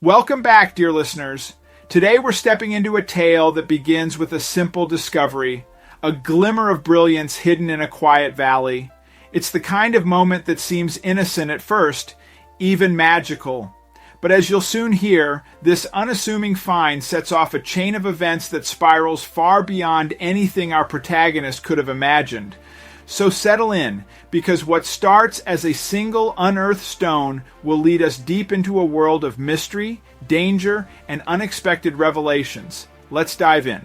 Welcome back, dear listeners. Today we're stepping into a tale that begins with a simple discovery, a glimmer of brilliance hidden in a quiet valley. It's the kind of moment that seems innocent at first, even magical. But as you'll soon hear, this unassuming find sets off a chain of events that spirals far beyond anything our protagonist could have imagined. So settle in, because what starts as a single unearthed stone will lead us deep into a world of mystery, danger, and unexpected revelations. Let's dive in.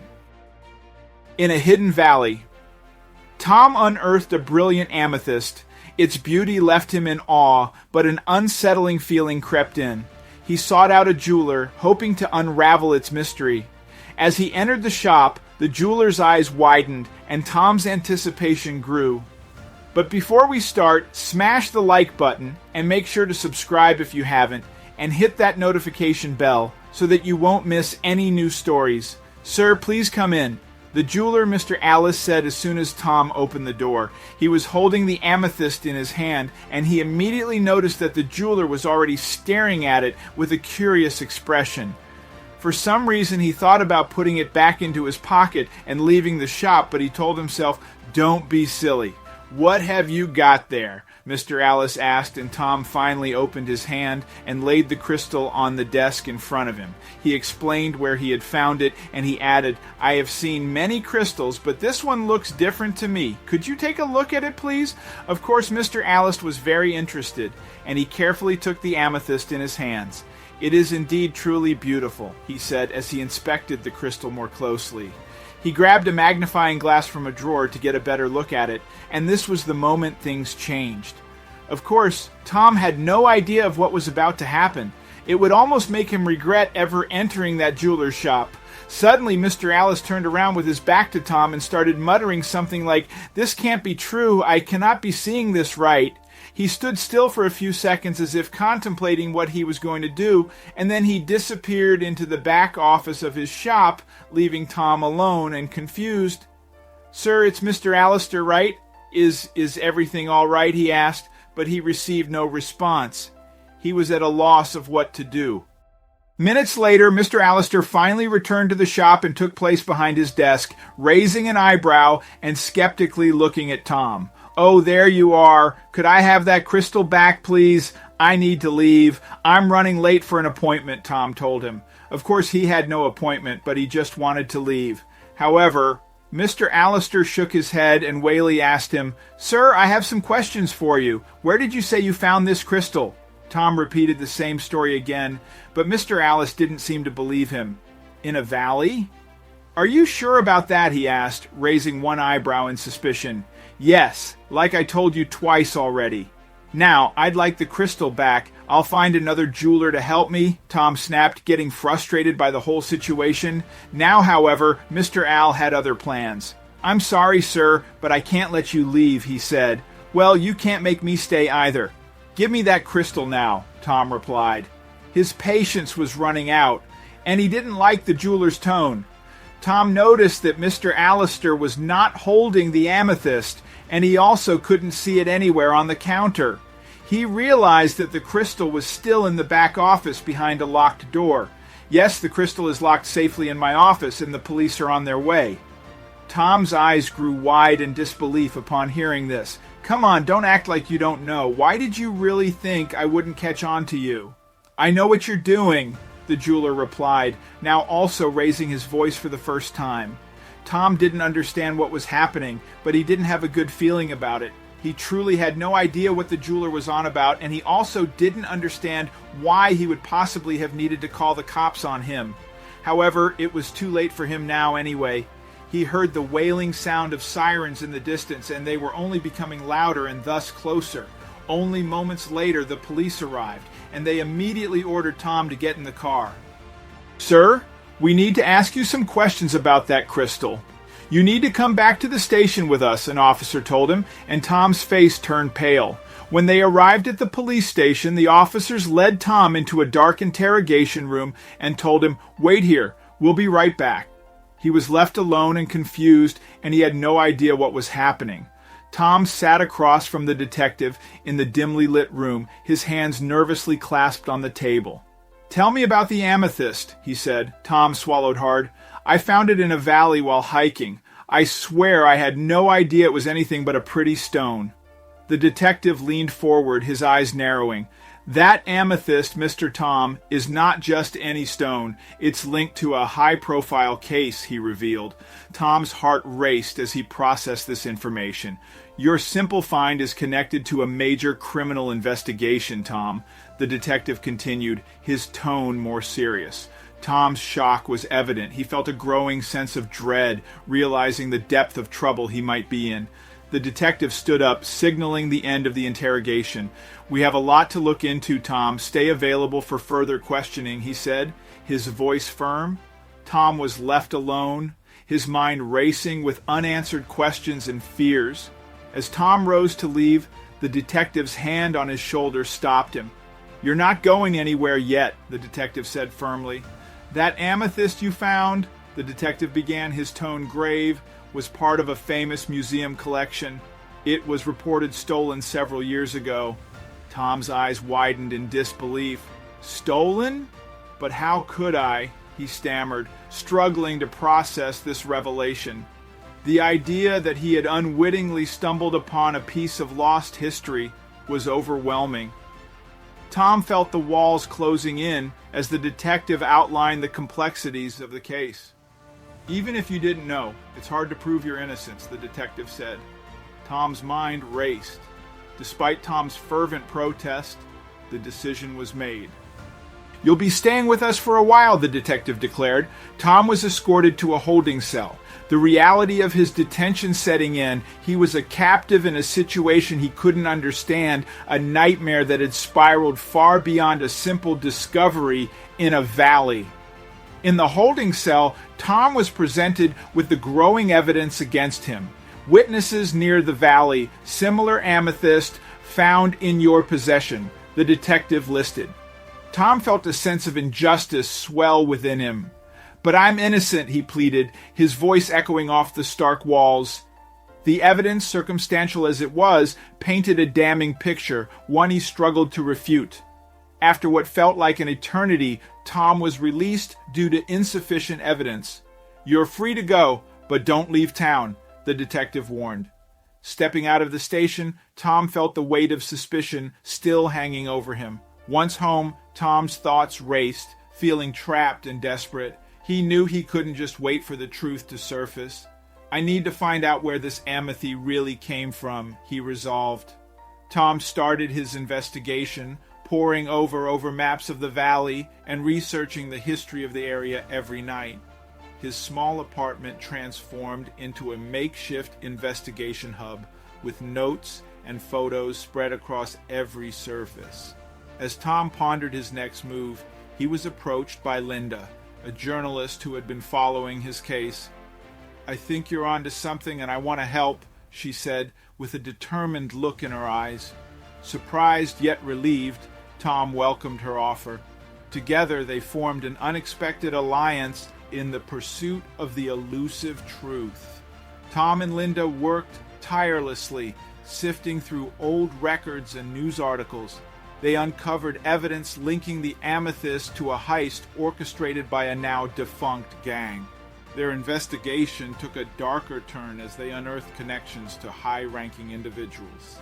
In a hidden valley, Tom unearthed a brilliant amethyst. Its beauty left him in awe, but an unsettling feeling crept in. He sought out a jeweler, hoping to unravel its mystery. As he entered the shop, the jeweler's eyes widened, and Tom's anticipation grew. But before we start, smash the like button, and make sure to subscribe if you haven't, and hit that notification bell so that you won't miss any new stories. Sir, please come in. The jeweler, Mr. Alice, said as soon as Tom opened the door. He was holding the amethyst in his hand, and he immediately noticed that the jeweler was already staring at it with a curious expression. For some reason, he thought about putting it back into his pocket and leaving the shop, but he told himself, "Don't be silly. What have you got there?" Mr. Alice asked, and Tom finally opened his hand and laid the crystal on the desk in front of him. He explained where he had found it, and he added, "I have seen many crystals, but this one looks different to me. Could you take a look at it, please?" Of course, Mr. Alice was very interested, and he carefully took the amethyst in his hands. "It is indeed truly beautiful," he said as he inspected the crystal more closely. He grabbed a magnifying glass from a drawer to get a better look at it, and this was the moment things changed. Of course, Tom had no idea of what was about to happen. It would almost make him regret ever entering that jeweler's shop. Suddenly, Mr. Alice turned around with his back to Tom and started muttering something like, "This can't be true. I cannot be seeing this right." He stood still for a few seconds as if contemplating what he was going to do, and then he disappeared into the back office of his shop, leaving Tom alone and confused. "Sir, it's Mr. Alistair, right? Is everything all right?" he asked, but he received no response. He was at a loss of what to do. Minutes later, Mr. Alistair finally returned to the shop and took place behind his desk, raising an eyebrow and skeptically looking at Tom. "Oh, there you are. Could I have that crystal back, please? I need to leave. I'm running late for an appointment," Tom told him. Of course, he had no appointment, but he just wanted to leave. However, Mr. Alistair shook his head, and Whaley asked him, "Sir, I have some questions for you. Where did you say you found this crystal?" Tom repeated the same story again, but Mr. Alice didn't seem to believe him. "In a valley?" "Are you sure about that?" he asked, raising one eyebrow in suspicion. "Yes, like I told you twice already." "Now, I'd like the crystal back. I'll find another jeweler to help me," Tom snapped, getting frustrated by the whole situation. Now, however, Mr. Al had other plans. "I'm sorry, sir, but I can't let you leave," he said. "Well, you can't make me stay either." "Give me that crystal now," Tom replied. His patience was running out, and he didn't like the jeweler's tone. Tom noticed that Mr. Alistair was not holding the amethyst, and he also couldn't see it anywhere on the counter. He realized that the crystal was still in the back office behind a locked door. "Yes, the crystal is locked safely in my office, and the police are on their way." Tom's eyes grew wide in disbelief upon hearing this. "Come on, don't act like you don't know. Why did you really think I wouldn't catch on to you?" "I know what you're doing," the jeweler replied, now also raising his voice for the first time. Tom didn't understand what was happening, but he didn't have a good feeling about it. He truly had no idea what the jeweler was on about, and he also didn't understand why he would possibly have needed to call the cops on him. However, it was too late for him now anyway. He heard the wailing sound of sirens in the distance, and they were only becoming louder and thus closer. Only moments later, the police arrived, and they immediately ordered Tom to get in the car. "Sir, we need to ask you some questions about that crystal. You need to come back to the station with us," an officer told him, and Tom's face turned pale. When they arrived at the police station, the officers led Tom into a dark interrogation room and told him, "Wait here, we'll be right back." He was left alone and confused, and he had no idea what was happening. Tom sat across from the detective in the dimly lit room, his hands nervously clasped on the table. "Tell me about the amethyst," he said. Tom swallowed hard. "I found it in a valley while hiking. I swear I had no idea it was anything but a pretty stone." The detective leaned forward, his eyes narrowing. "That amethyst, Mr. Tom, is not just any stone. It's linked to a high-profile case," he revealed. Tom's heart raced as he processed this information. "Your simple find is connected to a major criminal investigation, Tom," the detective continued, his tone more serious. Tom's shock was evident. He felt a growing sense of dread, realizing the depth of trouble he might be in. The detective stood up, signaling the end of the interrogation. "We have a lot to look into, Tom. Stay available for further questioning," he said, his voice firm. Tom was left alone, his mind racing with unanswered questions and fears. As Tom rose to leave, the detective's hand on his shoulder stopped him. "You're not going anywhere yet," the detective said firmly. "That amethyst you found," the detective began, his tone grave, "was part of a famous museum collection. It was reported stolen several years ago." Tom's eyes widened in disbelief. "Stolen? But how could I?" he stammered, struggling to process this revelation. The idea that he had unwittingly stumbled upon a piece of lost history was overwhelming. Tom felt the walls closing in as the detective outlined the complexities of the case. "Even if you didn't know, it's hard to prove your innocence," the detective said. Tom's mind raced. Despite Tom's fervent protest, the decision was made. "You'll be staying with us for a while," the detective declared. Tom was escorted to a holding cell. The reality of his detention setting in, he was a captive in a situation he couldn't understand, a nightmare that had spiraled far beyond a simple discovery in a valley. In the holding cell, Tom was presented with the growing evidence against him. Witnesses near the valley, similar amethyst found in your possession, the detective listed. Tom felt a sense of injustice swell within him. "But I'm innocent," he pleaded, his voice echoing off the stark walls. The evidence, circumstantial as it was, painted a damning picture, one he struggled to refute. After what felt like an eternity, Tom was released due to insufficient evidence. "You're free to go, but don't leave town," the detective warned. Stepping out of the station, Tom felt the weight of suspicion still hanging over him. Once home, Tom's thoughts raced, feeling trapped and desperate. He knew he couldn't just wait for the truth to surface. "I need to find out where this amethyst really came from," he resolved. Tom started his investigation, poring over maps of the valley and researching the history of the area every night. His small apartment transformed into a makeshift investigation hub with notes and photos spread across every surface. As Tom pondered his next move, he was approached by Linda, a journalist who had been following his case. "I think you're onto something and I want to help," she said, with a determined look in her eyes. Surprised yet relieved, Tom welcomed her offer. Together they formed an unexpected alliance in the pursuit of the elusive truth. Tom and Linda worked tirelessly, sifting through old records and news articles. They uncovered evidence linking the amethyst to a heist orchestrated by a now defunct gang. Their investigation took a darker turn as they unearthed connections to high-ranking individuals.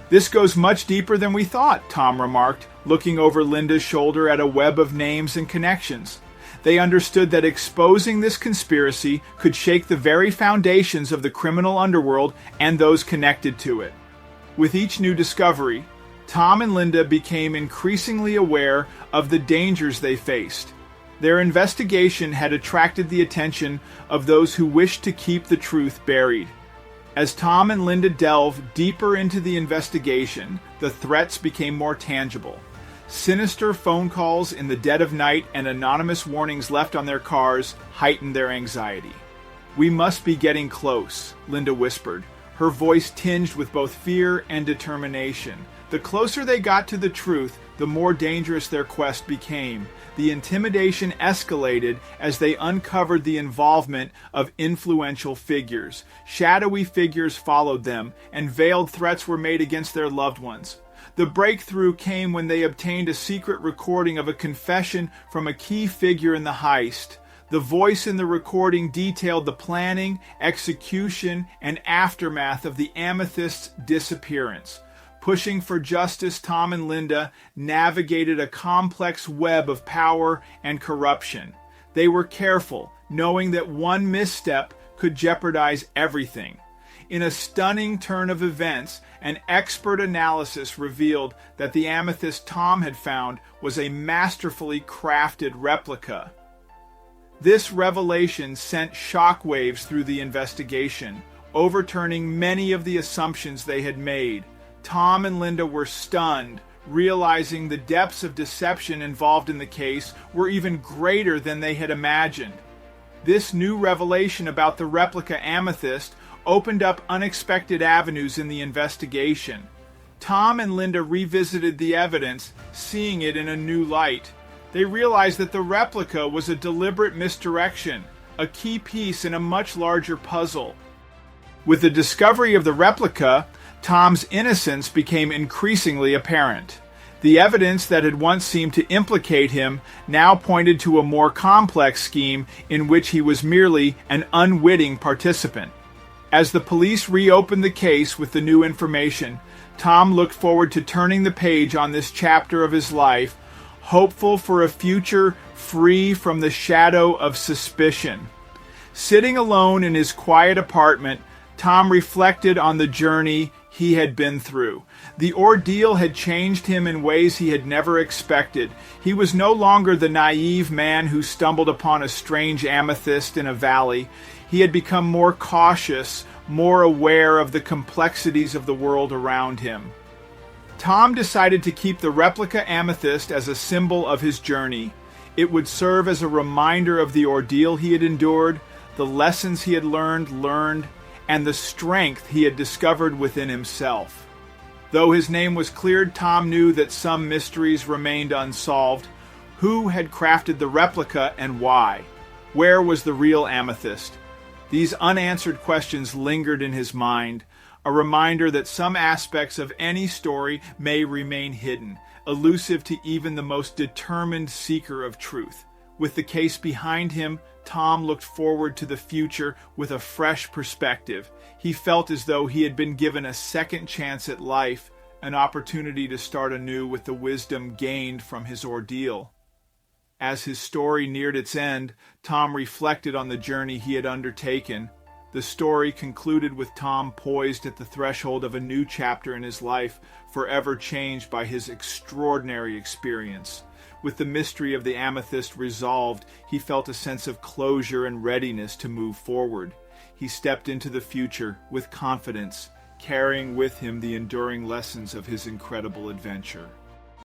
"This goes much deeper than we thought," Tom remarked, looking over Linda's shoulder at a web of names and connections. They understood that exposing this conspiracy could shake the very foundations of the criminal underworld and those connected to it. With each new discovery, Tom and Linda became increasingly aware of the dangers they faced. Their investigation had attracted the attention of those who wished to keep the truth buried. As Tom and Linda delved deeper into the investigation, the threats became more tangible. Sinister phone calls in the dead of night and anonymous warnings left on their cars heightened their anxiety. "We must be getting close," Linda whispered, her voice tinged with both fear and determination. The closer they got to the truth, the more dangerous their quest became. The intimidation escalated as they uncovered the involvement of influential figures. Shadowy figures followed them, and veiled threats were made against their loved ones. The breakthrough came when they obtained a secret recording of a confession from a key figure in the heist. The voice in the recording detailed the planning, execution, and aftermath of the amethyst's disappearance. Pushing for justice, Tom and Linda navigated a complex web of power and corruption. They were careful, knowing that one misstep could jeopardize everything. In a stunning turn of events, an expert analysis revealed that the amethyst Tom had found was a masterfully crafted replica. This revelation sent shockwaves through the investigation, overturning many of the assumptions they had made. Tom and Linda were stunned, realizing the depths of deception involved in the case were even greater than they had imagined. This new revelation about the replica amethyst opened up unexpected avenues in the investigation. Tom and Linda revisited the evidence, seeing it in a new light. They realized that the replica was a deliberate misdirection, a key piece in a much larger puzzle. With the discovery of the replica, Tom's innocence became increasingly apparent. The evidence that had once seemed to implicate him now pointed to a more complex scheme in which he was merely an unwitting participant. As the police reopened the case with the new information, Tom looked forward to turning the page on this chapter of his life, hopeful for a future free from the shadow of suspicion. Sitting alone in his quiet apartment, Tom reflected on the journey he had been through. The ordeal had changed him in ways he had never expected. He was no longer the naive man who stumbled upon a strange amethyst in a valley. He had become more cautious, more aware of the complexities of the world around him. Tom decided to keep the replica amethyst as a symbol of his journey. It would serve as a reminder of the ordeal he had endured, the lessons he had learned, and the strength he had discovered within himself. Though his name was cleared, Tom knew that some mysteries remained unsolved. Who had crafted the replica and why? Where was the real amethyst? These unanswered questions lingered in his mind, a reminder that some aspects of any story may remain hidden, elusive to even the most determined seeker of truth. With the case behind him, Tom looked forward to the future with a fresh perspective. He felt as though he had been given a second chance at life, an opportunity to start anew with the wisdom gained from his ordeal. As his story neared its end, Tom reflected on the journey he had undertaken. The story concluded with Tom poised at the threshold of a new chapter in his life, forever changed by his extraordinary experience. With the mystery of the amethyst resolved, he felt a sense of closure and readiness to move forward. He stepped into the future with confidence, carrying with him the enduring lessons of his incredible adventure.